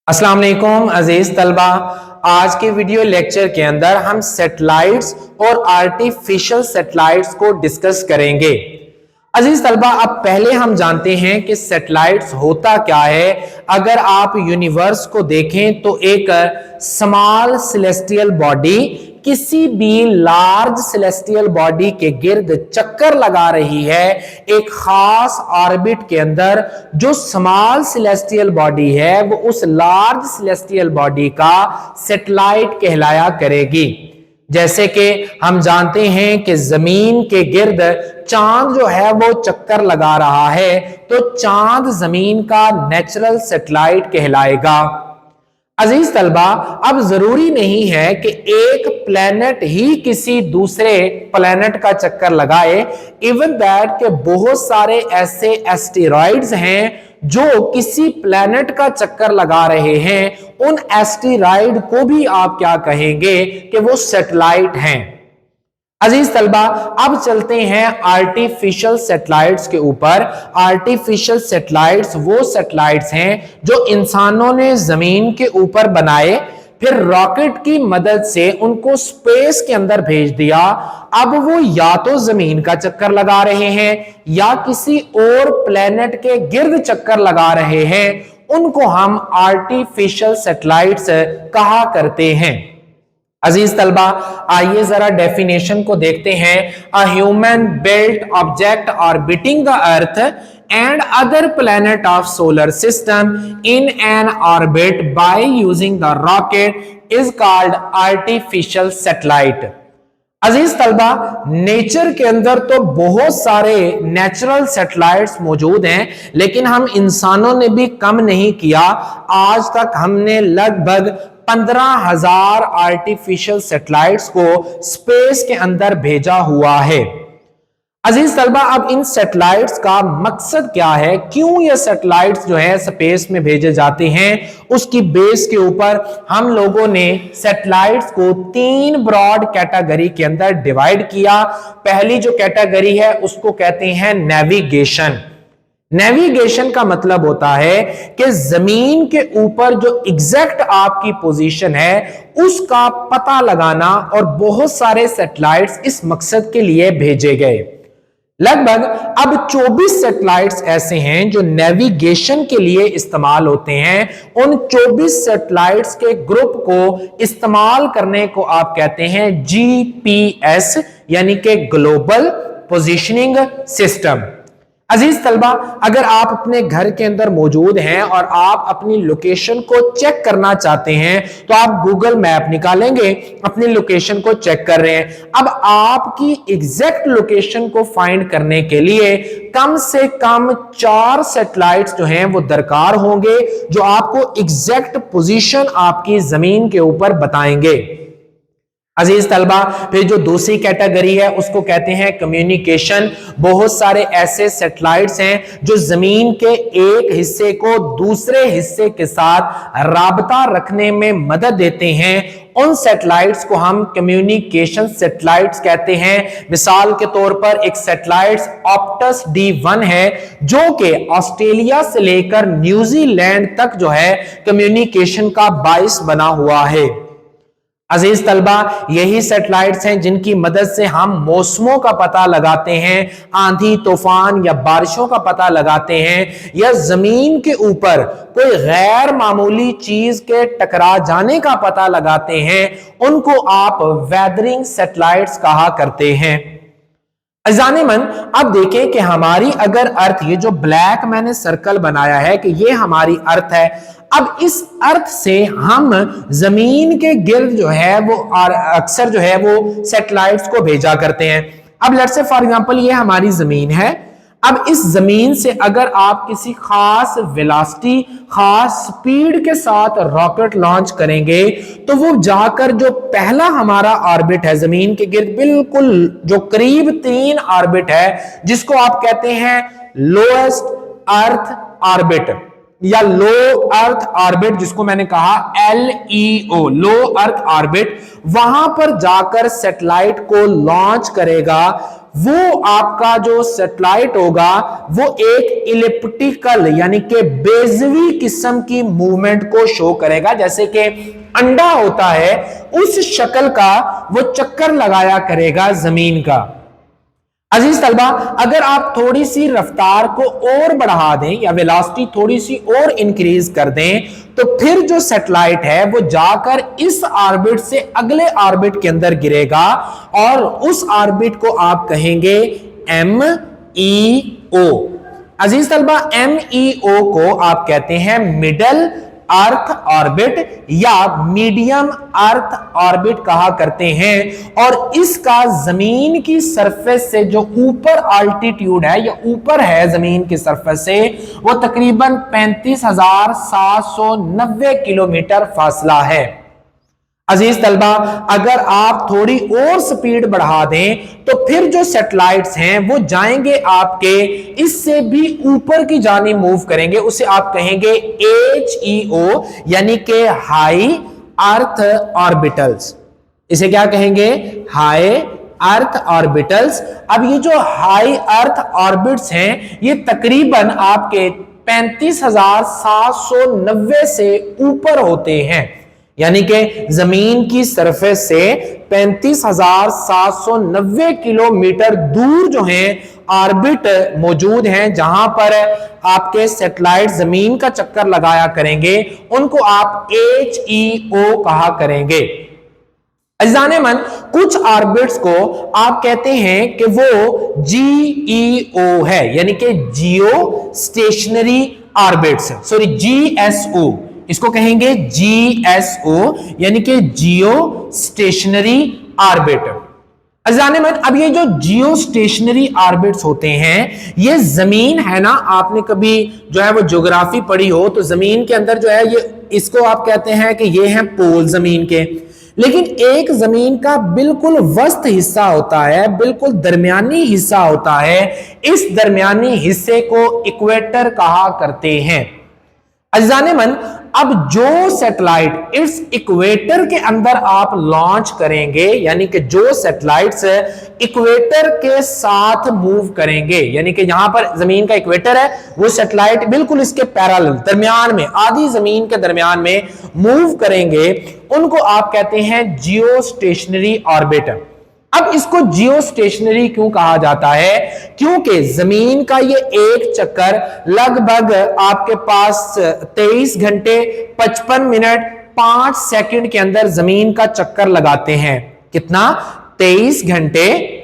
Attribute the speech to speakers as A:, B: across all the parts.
A: अस्सलाम वालेकुम अजीज तलबा। आज के वीडियो लेक्चर के अंदर हम सैटेलाइट्स और आर्टिफिशियल सैटेलाइट्स को डिस्कस करेंगे। अजीज तलबा, अब पहले हम जानते हैं कि सैटेलाइट्स होता क्या है। अगर आप यूनिवर्स को देखें तो एक स्मॉल सेलेस्टियल बॉडी किसी भी लार्ज सेलेस्टियल बॉडी के गिर्द चक्कर लगा रही है एक खास ऑर्बिट के अंदर। जो स्मॉल सेलेस्टियल बॉडी है वो उस लार्ज सेलेस्टियल बॉडी का सैटेलाइट कहलाया करेगी। जैसे कि हम जानते हैं कि जमीन के गिर्द चांद जो है वो चक्कर लगा रहा है, तो चांद जमीन का नेचुरल सैटेलाइट कहलाएगा। अजीज तलबा, अब जरूरी नहीं है कि एक प्लेनेट ही किसी दूसरे प्लेनेट का चक्कर लगाए। इवन दैट के बहुत सारे ऐसे एस्टेरॉइड्स हैं जो किसी प्लेनेट का चक्कर लगा रहे हैं। उन एस्टेरॉइड को भी आप क्या कहेंगे कि वो सैटेलाइट हैं। अजीज तलबा, अब चलते हैं आर्टिफिशियल सैटेलाइट्स के ऊपर। आर्टिफिशियल सैटेलाइट्स वो सैटेलाइट्स हैं जो इंसानों ने जमीन के ऊपर बनाए, फिर रॉकेट की मदद से उनको स्पेस के अंदर भेज दिया। अब वो या तो जमीन का चक्कर लगा रहे हैं या किसी और प्लेनेट के गिर्द चक्कर लगा रहे हैं। उनको हम आर्टिफिशियल सैटेलाइट्स कहा करते हैं। अजीज तलबा, आइए जरा डेफिनेशन को देखते हैं। A human built object orbiting the earth and other planet of solar system in an orbit by using the rocket is called artificial satellite. अजीज तलबा, नेचर के अंदर तो बहुत सारे नेचुरल सैटेलाइट्स मौजूद हैं, लेकिन हम इंसानों ने भी कम नहीं किया। आज तक हमने लगभग 15,000 आर्टिफिशियल सैटेलाइट्स को स्पेस के अंदर भेजा हुआ है। अजीज तलबा, अब इन सैटेलाइट्स का मकसद क्या है, क्यों ये सैटेलाइट्स जो है स्पेस में भेजे जाते हैं, उसकी बेस के ऊपर हम लोगों ने सैटेलाइट्स को 3 ब्रॉड कैटेगरी के अंदर डिवाइड किया। पहली जो कैटेगरी है उसको कहते हैं नेविगेशन। नेविगेशन का मतलब होता है कि जमीन के ऊपर जो एग्जैक्ट आपकी पोजीशन है उसका पता लगाना, और बहुत सारे सैटेलाइट्स इस मकसद के लिए भेजे गए। लगभग अब 24 सैटेलाइट्स ऐसे हैं जो नेविगेशन के लिए इस्तेमाल होते हैं। उन 24 सैटेलाइट्स के ग्रुप को इस्तेमाल करने को आप कहते हैं जीपीएस, यानी कि ग्लोबल पोजीशनिंग सिस्टम। अजीज तलबा, अगर आप अपने घर के अंदर मौजूद हैं और आप अपनी लोकेशन को चेक करना चाहते हैं तो आप गूगल मैप निकालेंगे, अपनी लोकेशन को चेक कर रहे हैं। अब आपकी एग्जैक्ट लोकेशन को फाइंड करने के लिए कम से कम 4 सैटेलाइट्स जो हैं वो दरकार होंगे जो आपको एग्जैक्ट पोजीशन आपकी जमीन के ऊपर बताएंगे। अजीज तलबा, फिर जो दूसरी कैटेगरी है उसको कहते हैं कम्युनिकेशन। बहुत सारे ऐसे सैटेलाइट्स हैं जो जमीन के एक हिस्से को दूसरे हिस्से के साथ राबता रखने में मदद देते हैं। उन सैटेलाइट्स को हम कम्युनिकेशन सैटेलाइट्स कहते हैं। मिसाल के तौर पर एक सैटेलाइट्स ऑप्टस D1 है जो कि ऑस्ट्रेलिया से लेकर न्यूजीलैंड तक जो है कम्युनिकेशन का बाइस बना हुआ है। अजीज तलबा, यही सैटेलाइट्स हैं जिनकी मदद से हम मौसमों का पता लगाते हैं, आंधी तूफान या बारिशों का पता लगाते हैं, या जमीन के ऊपर कोई गैर मामूली चीज के टकरा जाने का पता लगाते हैं। उनको आप वेदरिंग सैटेलाइट्स कहा करते हैं। अजानेमन, अब देखें कि हमारी अगर अर्थ, ये जो ब्लैक मैंने सर्कल बनाया है कि ये हमारी अर्थ है। अब इस अर्थ से हम जमीन के गिर्द जो है वो अक्सर जो है वो सैटेलाइट्स को भेजा करते हैं। अब लेट्स से फॉर एग्जांपल ये हमारी जमीन है। अब इस जमीन से अगर आप किसी खास वेलोसिटी, खास स्पीड के साथ रॉकेट लॉन्च करेंगे तो वो जाकर जो पहला हमारा ऑर्बिट है जमीन के गिर्द बिल्कुल जो करीब 3 ऑर्बिट है, जिसको आप कहते हैं लोएस्ट अर्थ ऑर्बिट या लो अर्थ ऑर्बिट, जिसको मैंने कहा LEO, लो अर्थ ऑर्बिट, वहां पर जाकर सैटेलाइट को लॉन्च करेगा। वो आपका जो सैटेलाइट होगा वो एक इलिप्टिकल यानी कि बेजवी किस्म की मूवमेंट को शो करेगा, जैसे कि अंडा होता है उस शक्ल का वो चक्कर लगाया करेगा जमीन का। अजीज तलबा, अगर आप थोड़ी सी रफ्तार को और बढ़ा दें या वेलोसिटी थोड़ी सी और इंक्रीज कर दें तो फिर जो सैटेलाइट है वो जाकर इस ऑर्बिट से अगले ऑर्बिट के अंदर गिरेगा और उस ऑर्बिट को आप कहेंगे MEO। अजीज तलबा, MEO को आप कहते हैं मिडल अर्थ ऑर्बिट या मीडियम अर्थ ऑर्बिट कहा करते हैं, और इसका जमीन की सरफेस से जो ऊपर अल्टीट्यूड है या ऊपर है जमीन की सरफेस से वो तकरीबन 35,790 किलोमीटर फासला है। अजीज तलबा, अगर आप थोड़ी और स्पीड बढ़ा दें तो फिर जो सैटेलाइट्स हैं वो जाएंगे आपके इससे भी ऊपर की जानिब मूव करेंगे, उसे आप कहेंगे HEO यानी कि हाई अर्थ ऑर्बिटल्स। इसे क्या कहेंगे? हाई अर्थ ऑर्बिटल्स। अब ये जो हाई अर्थ ऑर्बिट्स हैं ये तकरीबन आपके 35,790 से ऊपर होते हैं, यानी कि जमीन की सरफेस से 35,790 किलोमीटर दूर जो है ऑर्बिट मौजूद हैं, जहां पर आपके सैटेलाइट जमीन का चक्कर लगाया करेंगे, उनको आप HEO कहा करेंगे। अज़ीज़ान मन, कुछ ऑर्बिट्स को आप कहते हैं कि वो GEO है, यानी कि जियो स्टेशनरी ऑर्बिट्स, सॉरी GSO, इसको कहेंगे GSO यानी कि जियो स्टेशनरी ऑर्बिट। अज़ीज़ान मन, अब ये जो जियो स्टेशनरी ऑर्बिट्स होते हैं ये जमीन है ना, आपने कभी जो है वो ज्योग्राफी पढ़ी हो तो जमीन के अंदर जो है ये इसको आप कहते हैं कि ये हैं पोल जमीन के, लेकिन एक जमीन का बिल्कुल वस्त हिस्सा होता है, बिल्कुल दरमियानी हिस्सा होता है, इस दरमियानी हिस्से को इक्वेटर कहा करते हैं। अज़ीज़ान मन, अब जो सैटेलाइट इस इक्वेटर के अंदर आप लॉन्च करेंगे, यानी कि जो सैटेलाइट्स इक्वेटर के साथ मूव करेंगे, यानी कि यहां पर जमीन का इक्वेटर है, वो सैटेलाइट बिल्कुल इसके पैरेलल दरमियान में, आधी जमीन के दरमियान में मूव करेंगे, उनको आप कहते हैं जियो स्टेशनरी ऑर्बिट। अब इसको जियो स्टेशनरी क्यों कहा जाता है? क्योंकि जमीन का ये एक चक्कर लगभग आपके पास 23 घंटे 55 मिनट 5 सेकंड के अंदर जमीन का चक्कर लगाते हैं। कितना? 23 घंटे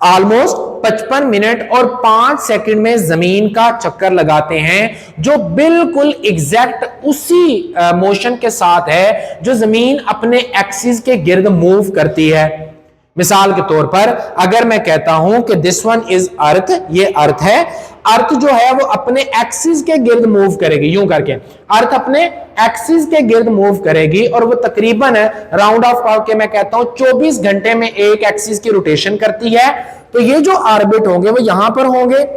A: ऑलमोस्ट 55 मिनट और 5 सेकंड में जमीन का चक्कर लगाते हैं, जो बिल्कुल एग्जैक्ट उसी मोशन के साथ है जो जमीन अपने एक्सिस के गिर्द मूव करती है। मिसाल के तौर पर अगर मैं कहता हूं कि दिस वन इज अर्थ, ये अर्थ है, अर्थ जो है वो अपने एक्सिस के गिर्द मूव करेगी, यूं करके अर्थ अपने एक्सिस के गिर्द मूव करेगी और वो तकरीबन राउंड ऑफ करके मैं कहता हूं 24 घंटे में एक एक्सिस की रोटेशन करती है। तो ये जो ऑर्बिट होंगे वो यहां पर होंगे,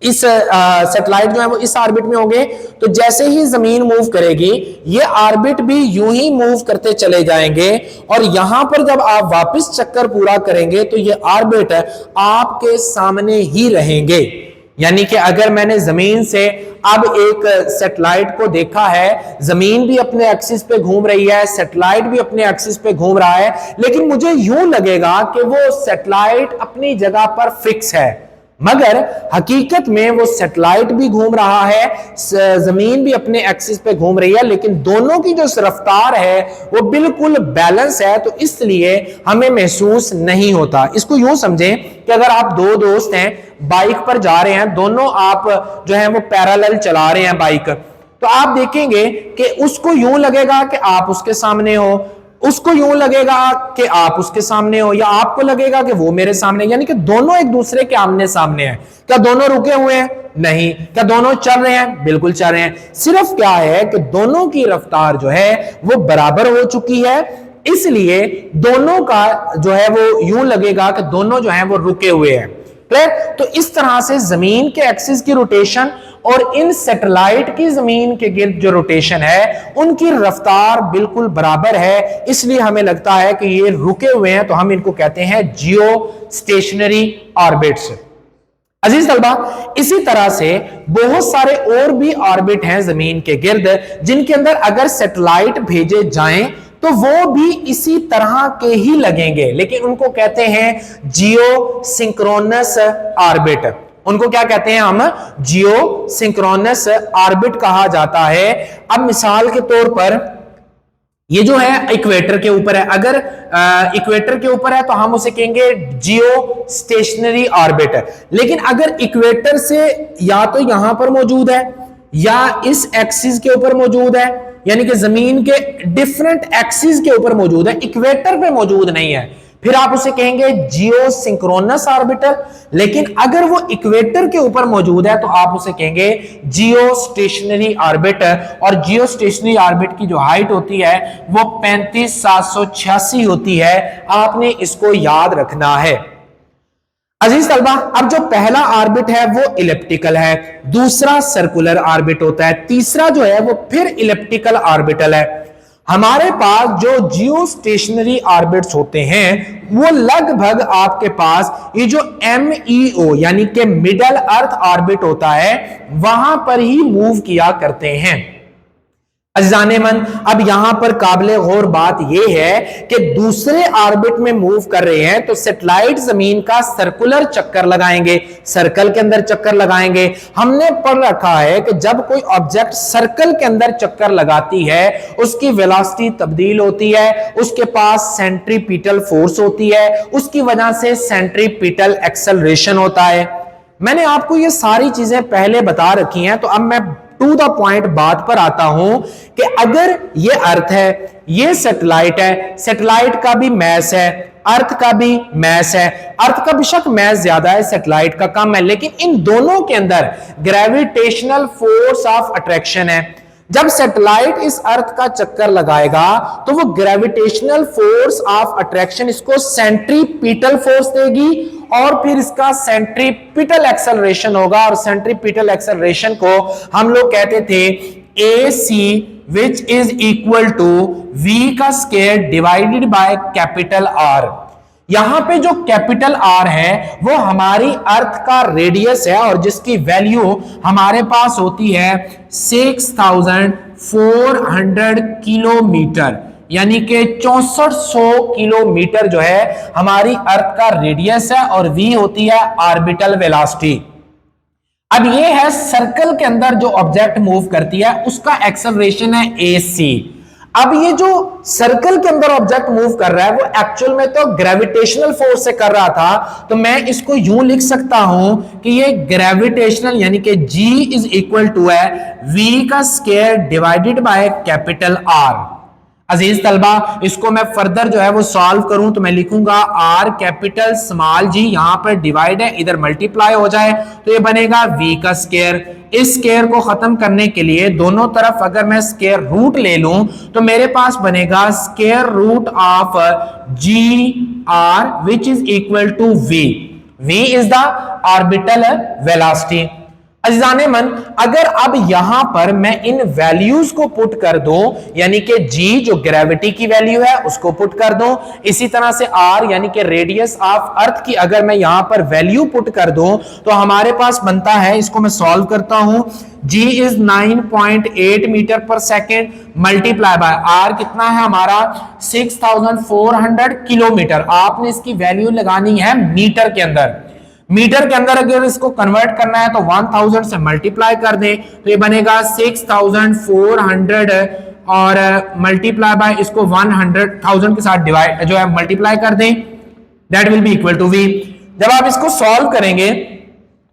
A: इस सैटेलाइट जो है वो इस ऑर्बिट में होंगे, तो जैसे ही जमीन मूव करेगी ये ऑर्बिट भी यूं ही मूव करते चले जाएंगे, और यहां पर जब आप वापस चक्कर पूरा करेंगे तो ये ऑर्बिट आपके सामने ही रहेंगे। यानी कि अगर मैंने जमीन से अब एक सैटेलाइट को देखा है, जमीन भी अपने एक्सिस पे घूम रही है, सैटेलाइट भी अपने एक्सिस पे घूम रहा है, लेकिन मुझे यूं लगेगा कि वो सैटेलाइट अपनी जगह पर फिक्स है, मगर हकीकत में वो सैटेलाइट भी घूम रहा है, जमीन भी अपने एक्सिस पे घूम रही है, लेकिन दोनों की जो रफ्तार है वो बिल्कुल बैलेंस है, तो इसलिए हमें महसूस नहीं होता। इसको यूं समझें कि अगर आप दो दोस्त हैं, बाइक पर जा रहे हैं, दोनों आप जो है वो पैरेलल चला रहे हैं बाइक, तो आप देखेंगे कि उसको यूं लगेगा कि आप उसके सामने हो, उसको यूं लगेगा कि आप उसके सामने हो, या आपको लगेगा कि वो मेरे सामने, यानी कि दोनों एक दूसरे के आमने सामने हैं। क्या दोनों रुके हुए हैं? नहीं। क्या दोनों चल रहे हैं? बिल्कुल चल रहे हैं। सिर्फ क्या है कि दोनों की रफ्तार जो है वो बराबर हो चुकी है, इसलिए दोनों का जो है वो यूं लगेगा कि दोनों जो है वो रुके हुए हैं। क्लियर? तो इस तरह से जमीन के एक्सिस की रोटेशन और इन सैटेलाइट की जमीन के गिर्द जो रोटेशन है उनकी रफ्तार बिल्कुल बराबर है, इसलिए हमें लगता है कि ये रुके हुए हैं, तो हम इनको कहते हैं जियो स्टेशनरी ऑर्बिट्स। अजीज तलबा, इसी तरह से बहुत सारे और भी ऑर्बिट हैं जमीन के गिर्द जिनके अंदर अगर सैटेलाइट भेजे जाएं तो वो भी इसी तरह के ही लगेंगे, लेकिन उनको कहते हैं जियो सिंक्रोनस ऑर्बिट। उनको क्या कहते हैं हम? जियो सिंक्रोनस ऑर्बिट कहा जाता है। अब मिसाल के तौर पर ये जो है इक्वेटर के ऊपर है, अगर इक्वेटर के ऊपर है तो हम उसे कहेंगे जियो स्टेशनरी ऑर्बिट। लेकिन अगर इक्वेटर से या तो यहां पर मौजूद है या इस एक्सिस के ऊपर मौजूद है, यानी कि जमीन के डिफरेंट एक्सिस के ऊपर मौजूद है, इक्वेटर पे मौजूद नहीं है, फिर आप उसे कहेंगे जियो सिंक्रोनस ऑर्बिटर। लेकिन अगर वो इक्वेटर के ऊपर मौजूद है तो आप उसे कहेंगे जियो स्टेशनरी ऑर्बिट। और जियो स्टेशनरी ऑर्बिट की जो हाइट होती है वो 35,786 होती है। आपने इसको याद रखना है। अजीज तलबा, अब जो पहला ऑर्बिट है वो इलिप्टिकल है, दूसरा सर्कुलर ऑर्बिट होता है, तीसरा जो है वो फिर इलिप्टिकल ऑर्बिटल है। हमारे पास जो जियो स्टेशनरी ऑर्बिट्स होते हैं वो लगभग आपके पास ये जो MEO यानी कि मिडल अर्थ ऑर्बिट होता है वहां पर ही मूव किया करते हैं। अज़ीज़ाने मन, अब यहां पर काबिले गौर बात यह है कि दूसरे ऑर्बिट में मूव कर रहे हैं तो सैटेलाइट जमीन का सर्कुलर चक्कर लगाएंगे, सर्कल के अंदर चक्कर लगाएंगे। हमने पढ़ रखा है कि जब कोई ऑब्जेक्ट सर्कल के अंदर चक्कर लगाती है उसकी वेलोसिटी तब्दील होती है, उसके पास सेंट्रीपिटल फोर्स होती है, उसकी वजह से सेंट्रीपिटल एक्सेलरेशन होता है। मैंने आपको ये सारी चीजें पहले बता रखी हैं, तो अब मैं टू द पॉइंट बात पर आता हूं कि अगर ये अर्थ है, ये सैटेलाइट है, सैटेलाइट का भी मैस है, अर्थ का भी मैस है। अर्थ का बेशक मैस ज्यादा है, सैटेलाइट का कम है, लेकिन इन दोनों के अंदर ग्रेविटेशनल फोर्स ऑफ अट्रैक्शन है। जब सैटेलाइट इस अर्थ का चक्कर लगाएगा तो वो ग्रेविटेशनल फोर्स ऑफ अट्रैक्शन इसको सेंट्रीपिटल फोर्स देगी और फिर इसका सेंट्रीपिटल एक्सेलरेशन होगा, और सेंट्रीपिटल एक्सेलरेशन को हम लोग कहते थे AC which is equal to V का square divided by capital R। यहां पे जो कैपिटल R है वो हमारी अर्थ का रेडियस है और जिसकी वैल्यू हमारे पास होती है 6400 किलोमीटर, यानी कि 6400 किलोमीटर जो है हमारी अर्थ का रेडियस है, और V होती है ऑर्बिटल वेलोसिटी। अब ये है सर्कल के अंदर जो ऑब्जेक्ट मूव करती है उसका एक्सेलरेशन है AC। अब ये जो सर्कल के अंदर ऑब्जेक्ट मूव कर रहा है वो एक्चुअल में तो ग्रेविटेशनल फोर्स से कर रहा था, तो मैं इसको यूं लिख सकता हूं कि ये ग्रेविटेशनल यानी कि G इज इक्वल टू है V का square divided by capital R। अजीज तलबा, इसको मैं फर्दर जो है वो सॉल्व करूं तो मैं लिखूंगा R कैपिटल स्मॉल g, यहां पर डिवाइड है, इधर मल्टीप्लाई हो जाए तो ये बनेगा V का स्क्वायर। इस स्क्वायर को खत्म करने के लिए दोनों तरफ अगर मैं स्क्वायर रूट ले लूं तो मेरे पास बनेगा square root of GR which is equal to V। V is the orbital velocity. अज़ीज़ाने मन, अगर अब यहां पर मैं इन वैल्यूज को पुट कर दूं, यानी कि G जो ग्रेविटी की वैल्यू है उसको पुट कर दूं, इसी तरह से R यानी कि रेडियस ऑफ अर्थ की अगर मैं यहां पर वैल्यू पुट कर दूं तो हमारे पास बनता है, इसको मैं सॉल्व करता हूं, G इज 9.8 मीटर पर सेकेंड मल्टीप्लाई बाय R कितना है हमारा 6400 किलोमीटर। आपने इसकी वैल्यू लगानी है मीटर के अंदर। मीटर के अंदर अगर इसको कन्वर्ट करना है तो 1000 से मल्टीप्लाई कर दें तो ये बनेगा 6400 और मल्टीप्लाई बाय इसको 100,000 के साथ डिवाइड जो है मल्टीप्लाई कर दें, that will be equal to V। जब आप इसको सॉल्व करेंगे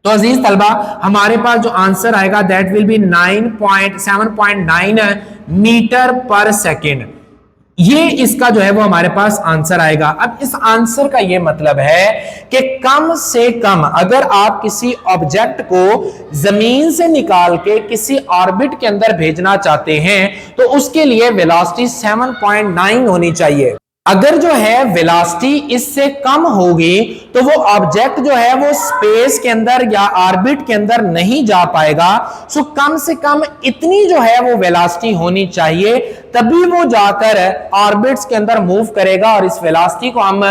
A: तो अजीज तलबा हमारे पास जो आंसर आएगा दैट विल बी 7.9 मीटर पर सेकेंड। ये इसका जो है वो हमारे पास आंसर आएगा। अब इस आंसर का ये मतलब है कि कम से कम अगर आप किसी ऑब्जेक्ट को जमीन से निकाल के किसी ऑर्बिट के अंदर भेजना चाहते हैं तो उसके लिए वेलोसिटी 7.9 होनी चाहिए। अगर जो है वेलोसिटी इससे कम होगी तो वो ऑब्जेक्ट जो है वो स्पेस के अंदर या ऑर्बिट के अंदर नहीं जा पाएगा। सो कम से कम इतनी जो है वो वेलोसिटी होनी चाहिए, तभी वो जाकर ऑर्बिट्स के अंदर मूव करेगा। और इस वेलोसिटी को हम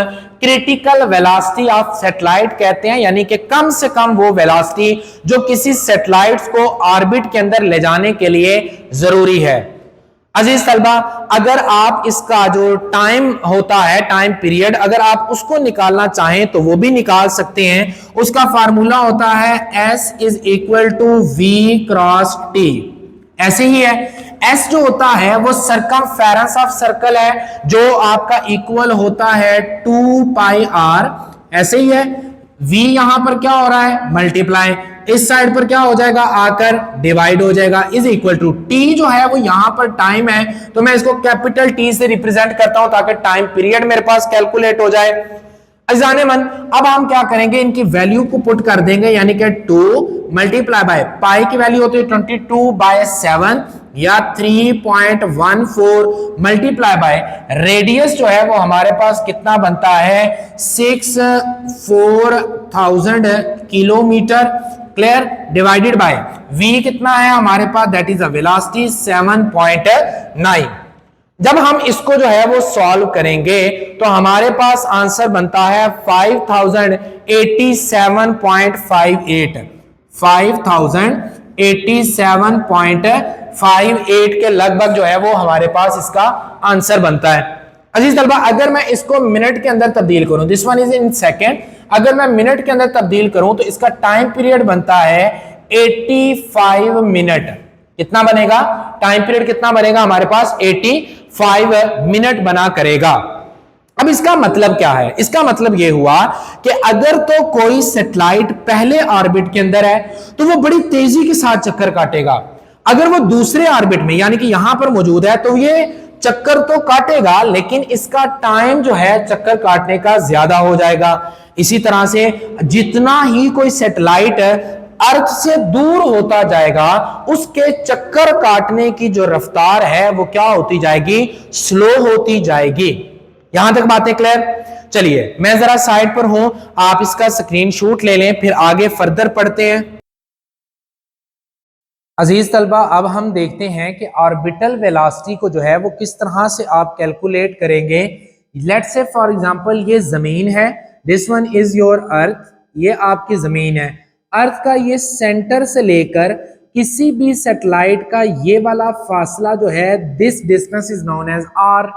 A: क्रिटिकल वेलोसिटी ऑफ सैटेलाइट कहते हैं, यानी कि कम से कम वो वेलोसिटी जो किसी सैटेलाइट को ऑर्बिट के अंदर ले जाने के लिए जरूरी है। अजीज तलबा, अगर आप इसका जो टाइम होता है, टाइम पीरियड, अगर आप उसको निकालना चाहें तो वो भी निकाल सकते हैं। उसका फार्मूला होता है S is equal to V cross T। ऐसे ही है, S जो होता है वो सरकमफेरेंस ऑफ सर्कल है, जो आपका इक्वल होता है 2 पाई R। ऐसे ही है, V यहां पर क्या हो रहा है, मल्टीप्लाई, इस साइड पर क्या हो जाएगा, आकर डिवाइड हो जाएगा, इज इक्वल टू टी जो है वो यहां पर टाइम है, तो मैं इसको कैपिटल टी से रिप्रेजेंट करता हूं ताकि टाइम पीरियड मेरे पास कैलकुलेट हो जाए। अजाने मन, अब हम क्या करेंगे, इनकी वैल्यू को पुट कर देंगे, यानी कि 2 मल्टीप्लाई बाय पाई की वैल्यू होती है 22/7 या 3.14 मल्टीप्लाई बाय रेडियस जो है वो हमारे पास कितना बनता है, 64000 kilometre. Clear, divided by v कितना है हमारे पास, दैट इज अ वेलोसिटी 7.9। जब हम इसको जो है वो सॉल्व करेंगे तो हमारे पास आंसर बनता है 5087.58 5087.58 के लगभग जो है वो हमारे पास इसका आंसर बनता है। अजीज तलबा, अगर मैं इसको मिनट के अंदर तब्दील करूं, this one is in second, अगर मैं मिनट के अंदर तब्दील करूं तो इसका टाइम पीरियड बनता है 85 मिनट। कितना बनेगा, टाइम पीरियड कितना बनेगा हमारे पास, 85 मिनट बना करेगा। अब इसका मतलब क्या है, इसका मतलब यह हुआ कि अगर तो कोई सैटेलाइट पहले ऑर्बिट के अंदर है तो वो बड़ी तेजी के साथ चक्कर काटेगा। अगर वो दूसरे ऑर्बिट में यानी कि यहां पर मौजूद है तो ये चक्कर तो काटेगा, लेकिन इसका टाइम जो है चक्कर काटने का ज्यादा हो जाएगा। इसी तरह से जितना ही कोई सैटेलाइट अर्थ से दूर होता जाएगा, उसके चक्कर काटने की जो रफ्तार है वो क्या होती जाएगी, स्लो होती जाएगी। यहां तक बातें क्लियर। चलिए मैं जरा साइड पर हूं, आप इसका स्क्रीनशॉट ले लें, फिर आगे फर्दर पढ़ते हैं। अजीज तलबा, अब हम देखते हैं कि ऑर्बिटल वेलोसिटी को जो है वो किस तरह से आप कैलकुलेट करेंगे। लेट्स से फॉर एग्जांपल ये जमीन है, this one is your earth, ये आपकी जमीन है। अर्थ का ये सेंटर से लेकर किसी भी सैटेलाइट का ये वाला फासला जो है, this distance is known as R.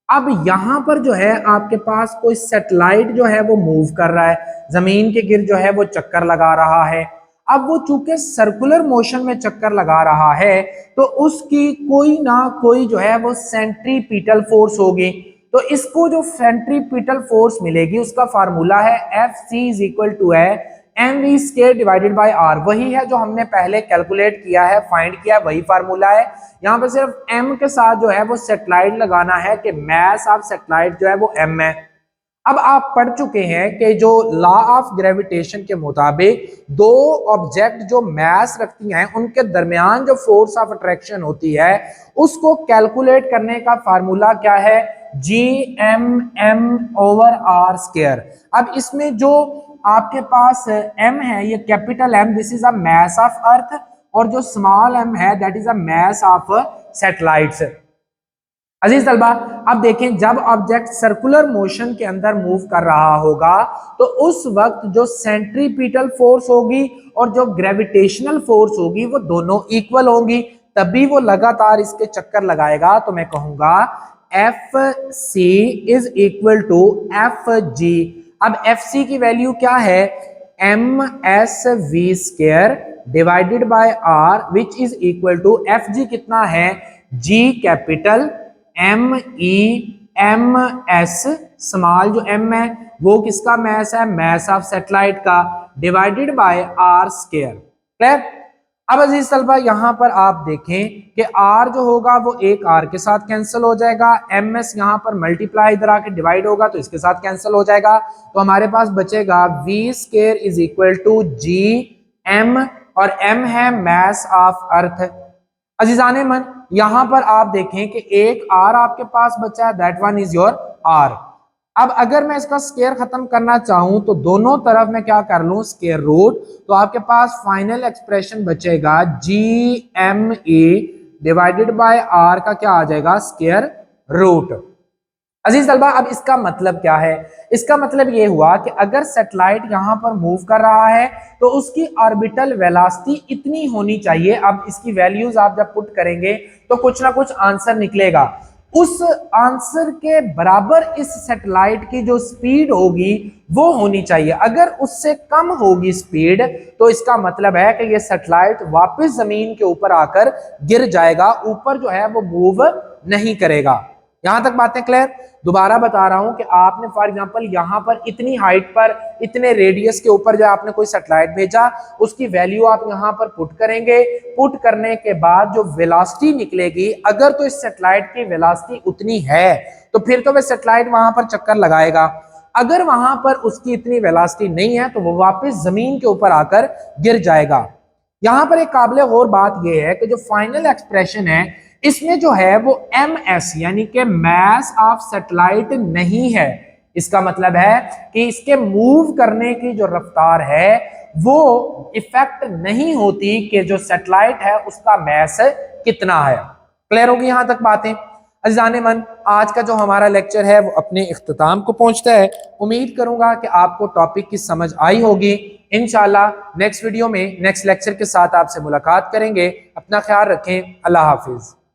A: अब यहां पर जो है आपके पास कोई सैटेलाइट जो है वो मूव कर रहा है, जमीन के गिर्द जो है वो चक्कर लगा रहा है। अब वो चूंकि सर्कुलर मोशन में चक्कर लगा रहा है तो उसकी कोई ना कोई जो है वो सेंट्रीपिटल फोर्स होगी। तो इसको जो सेंट्रीपिटल फोर्स मिलेगी उसका फार्मूला है Fc इज इक्वल टू है mv square divided by r। वही है जो हमने पहले कैलकुलेट किया है, फाइंड किया, वही फार्मूला है। यहाँ पे सिर्फ m के साथ जो है वो सैटेलाइट लगाना है कि मैस ऑफ सैटेलाइट जो है वो m है। अब आप पढ़ चुके हैं कि जो लॉ ऑफ ग्रेविटेशन के मुताबिक दो ऑब्जेक्ट जो मास रखती हैं उनके दरमियान जो फोर्स ऑफ अट्रैक्शन होती है उसको कैलकुलेट करने का फार्मूला क्या है, Gm/r स्क्वायर। अब इसमें जो आपके पास m है, ये capital M, this is a mass of earth, और जो स्मॉल m है that is a mass of satellites. अजीज तलबा, अब देखें जब ऑब्जेक्ट सर्कुलर मोशन के अंदर मूव कर रहा होगा तो उस वक्त जो सेंट्रीपिटल फोर्स होगी और जो ग्रेविटेशनल फोर्स होगी वो दोनों इक्वल होंगी, तभी वो लगातार इसके चक्कर लगाएगा। तो मैं कहूंगा Fc is equal to Fg। अब Fc की वैल्यू क्या है, msv square divided by r which is equal to Fg कितना है, G कैपिटल MEMS स्मॉल जो m है वो किसका मैस है, मैस ऑफ सैटेलाइट का, divided by r square. Clear. अब अजीज तलबा यहां पर आप देखें कि r जो होगा वो एक r के साथ कैंसिल हो जाएगा, ms यहां पर मल्टीप्लाई इधर आके डिवाइड होगा तो इसके साथ कैंसिल हो जाएगा, तो हमारे पास बचेगा v square is equal to g m, और m है मैस ऑफ अर्थ। अजीजाने मन, यहां पर आप देखें कि एक आर आपके पास बचा है, that one is your R. अब अगर मैं इसका स्क्वायर खत्म करना चाहूं तो दोनों तरफ मैं क्या कर लूं, स्क्वायर रूट, तो आपके पास फाइनल एक्सप्रेशन बचेगा G M A divided by R का क्या आ जाएगा, स्क्वायर रूट। अजीज तलबा अब इसका मतलब क्या है, इसका मतलब ये हुआ कि अगर सैटेलाइट यहां पर मूव कर रहा है तो उसकी ऑर्बिटल वेलोसिटी इतनी होनी चाहिए। अब इसकी वैल्यूज आप जब पुट करेंगे तो कुछ ना कुछ आंसर निकलेगा, उस आंसर के बराबर इस सैटेलाइट की जो स्पीड होगी वो होनी चाहिए। अगर उससे कम होगी स्पीड तो इसका मतलब है कि ये सैटेलाइट वापस जमीन के ऊपर आकर गिर जाएगा, ऊपर जो है वो मूव नहीं करेगा। यहां तक बातें क्लियर। दोबारा बता रहा हूं कि आपने फॉर एग्जांपल यहां पर इतनी हाइट पर इतने रेडियस के ऊपर जो आपने कोई सैटेलाइट भेजा, उसकी वैल्यू आप यहां पर पुट करेंगे। पुट करने के बाद जो वेलोसिटी निकलेगी, अगर तो इस सैटेलाइट की वेलोसिटी उतनी है तो फिर तो वह सैटेलाइट वहां पर चक्कर लगाएगा। अगर वहां पर उसकी इतनी वेलोसिटी नहीं है तो वो वापस जमीन के ऊपर आकर गिर जाएगा। यहां पर एक काबिल गौर बात यह है कि जो फाइनल एक्सप्रेशन है इसमें जो है वो एम एस यानी कि मैस ऑफ सैटेलाइट नहीं है। इसका मतलब है कि इसके मूव करने की जो रफ्तार है वो इफेक्ट नहीं होती कि जो सैटेलाइट है उसका मैस कितना है। क्लियर होगी यहां तक बातें। अज़ीज़ान मन, आज का जो हमारा लेक्चर है वो अपने इख्तिताम को पहुंचता है। उम्मीद करूंगा कि आपको टॉपिक की समझ आई होगी। इंशाल्लाह नेक्स्ट वीडियो में नेक्स्ट लेक्चर के साथ आपसे मुलाकात करेंगे। अपना ख्याल रखें। अल्लाह हाफिज।